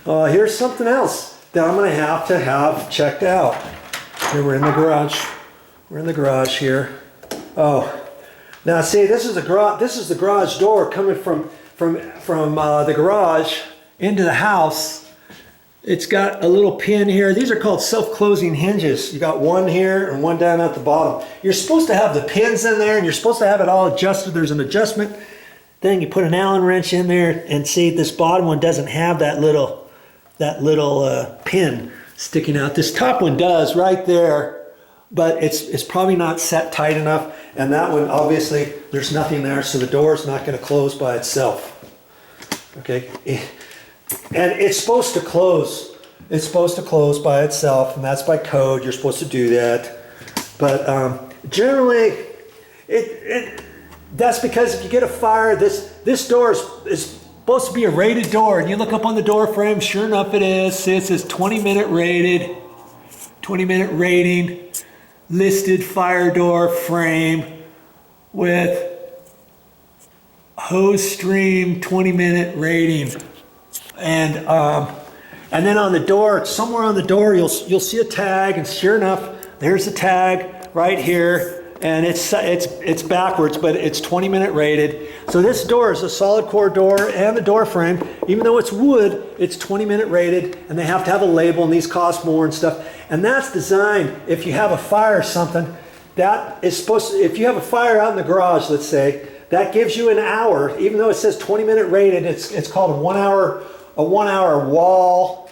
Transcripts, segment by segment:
Here's something else that I'm going to have checked out. Here we're in the garage. We're in the garage here. Oh, now see, this is the garage. This is the garage door coming from the garage into the house. It's got a little pin here. These are called self-closing hinges. You got one here and one down at the bottom. You're supposed to have the pins in there, and you're supposed to have it all adjusted. There's an adjustment thing. You put an Allen wrench in there, and see, this bottom one doesn't have that little pin sticking out. This top one does right there, but it's probably not set tight enough. And that one, obviously, there's nothing there, so the door is not going to close by itself. Okay. And it's supposed to close. It's supposed to close by itself, and that's by code. You're supposed to do that. But generally, that's because if you get a fire, this door is supposed to be a rated door. And you look up on the door frame, sure enough it is. See, it says 20-minute rated, 20-minute rating, listed fire door frame with hose stream 20-minute rating. And then on the door, somewhere on the door, you'll see a tag, and sure enough, there's a tag right here, and it's backwards, but it's 20-minute rated. So this door is a solid core door, and the door frame, even though it's wood, it's 20-minute rated, and they have to have a label, and these cost more and stuff. And that's designed, if you have a fire or something, that is supposed to, if you have a fire out in the garage, let's say, that gives you an hour, even though it says 20-minute rated, it's called a 1 hour wall,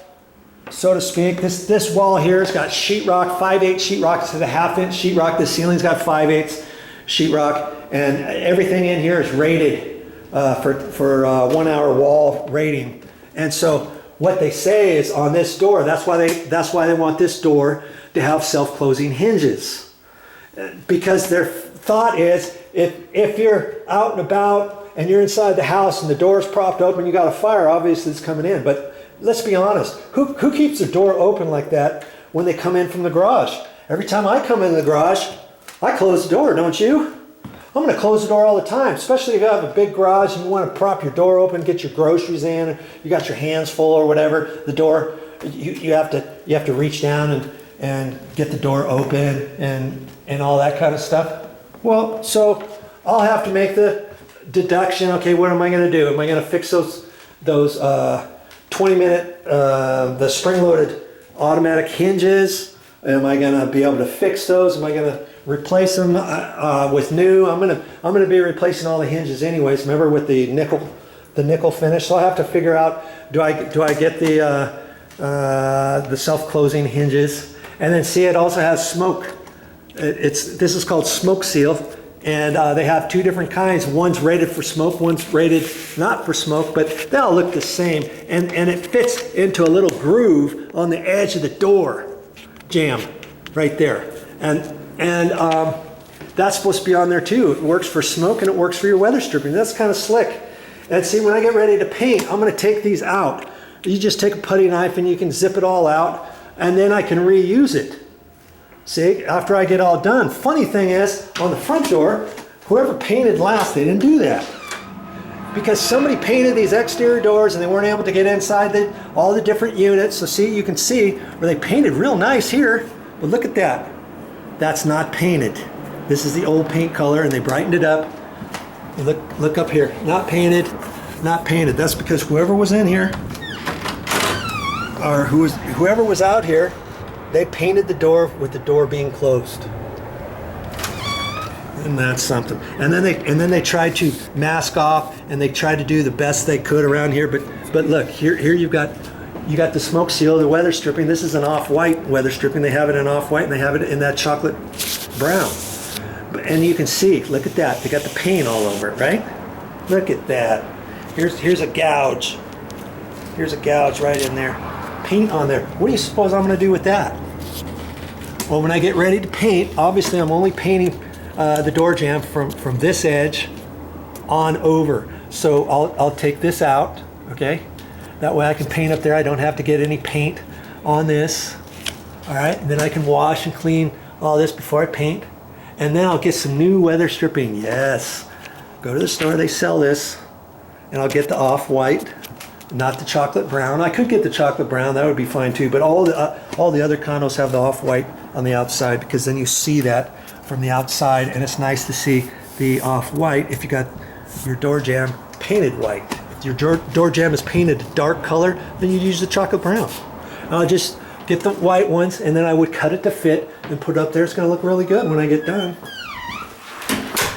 so to speak. This wall here has got sheetrock, 5/8 sheetrock instead of 1/2 inch sheetrock. The ceiling's got 5/8 sheetrock, and everything in here is rated for 1 hour wall rating. And so what they say is on this door, that's why they want this door to have self-closing hinges, because their thought is if you're out and about and you're inside the house and the door's propped open, you got a fire, obviously it's coming in. But let's be honest, who keeps the door open like that when they come in from the garage? Every time I come in the garage, I close the door, don't you? I'm going to close the door all the time, especially if you have a big garage and you want to prop your door open, get your groceries in, or you got your hands full or whatever. The door, you have to reach down and get the door open and all that kind of stuff. Well, so I'll have to make the deduction. Okay, what am I going to do? Am I going to fix those 20-minute the spring-loaded automatic hinges? Am I going to be able to fix those? Am I going to replace them with new? I'm going to be replacing all the hinges anyways. Remember, with the nickel finish. So I'll have to figure out, do I get the self-closing hinges? And then see, it also has smoke. This is called smoke seal, and they have two different kinds. One's rated for smoke, one's rated not for smoke, but they all look the same. And it fits into a little groove on the edge of the door jamb right there. And that's supposed to be on there too. It works for smoke and it works for your weather stripping. That's kind of slick. And see, when I get ready to paint, I'm going to take these out. You just take a putty knife and you can zip it all out, and then I can reuse it. See, after I get all done. Funny thing is, on the front door, whoever painted last, they didn't do that. Because somebody painted these exterior doors and they weren't able to get inside all the different units. So see, you can see where they painted real nice here. But look at that. That's not painted. This is the old paint color, and they brightened it up. Look up here. Not painted, not painted. That's because whoever was in here, or whoever was out here, they painted the door with the door being closed. And that's something. And then they tried to mask off, and they tried to do the best they could around here. But look, here you got the smoke seal, the weather stripping. This is an off-white weather stripping. They have it in off-white, and they have it in that chocolate brown. And you can see, look at that. They got the paint all over it, right? Look at that. Here's a gouge. Here's a gouge right in there. Paint on there. What do you suppose I'm going to do with that? Well, when I get ready to paint, obviously I'm only painting the door jamb from this edge on over. So I'll take this out, okay? That way I can paint up there. I don't have to get any paint on this. All right, and then I can wash and clean all this before I paint. And then I'll get some new weather stripping. Yes, go to the store, they sell this, and I'll get the off-white not the chocolate brown. I could get the chocolate brown, that would be fine too, but all the other condos have the off-white on the outside, because then you see that from the outside, and it's nice to see the off-white if you got your door jamb painted white. If your door jamb is painted a dark color, then you use the chocolate brown. I'll just get the white ones, and then I would cut it to fit and put it up there. It's gonna look really good when I get done.